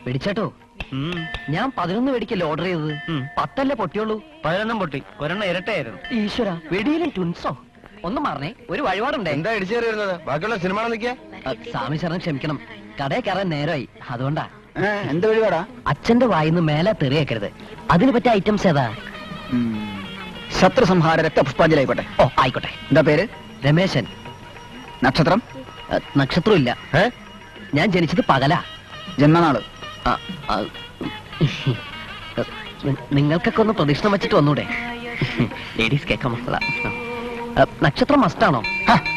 പിടിച്ചേട്ടോ. ഞാൻ 11 വെടിക്കല്ലേ ഓർഡർ ചെയ്തത്. 10 പൊട്ടിയുള്ളൂ. 11 പൊട്ടി, ഒരെണ്ണം ഇരട്ടയായിരുന്നു. ഈശ്വര, വെടിയിലും ട്വിൻസോ? ഒന്ന് മാറണേ, ഒരു വഴിപാടുണ്ടേ. എന്താ ഇടിച്ചേറി വരുന്നത്? ബാക്കിയുള്ള സിനിമ നിൽക്കാ. സ്വാമി ശരണം ക്ഷമിക്കണം, കടയിൽ കയറാൻ നേരമായി, അതുകൊണ്ടാ. എന്ത് വഴിപാടാ? അച്ഛന്റെ വായിന്ന് മേലെ തെറിയേക്കരുത്. അതിന് പറ്റിയ ഐറ്റംസ് ഏതാ? ശത്രുസംഹാര രക്തപുഷ്പാഞ്ജലിയായിക്കോട്ടെ. ഓ ആയിക്കോട്ടെ. എന്താ പേര്? രമേശൻ. നക്ഷത്രം? നക്ഷത്രം ഇല്ല. ഞാൻ ജനിച്ചത് പകലാ. ജന്മനാള്? നിങ്ങൾക്കൊക്കെ ഒന്ന് പ്രദക്ഷിണം വെച്ചിട്ട് വന്നൂടെ? ലേഡീസ് കേൾക്കാൻ മക്കള. നക്ഷത്രം മസ്റ്റാണോ?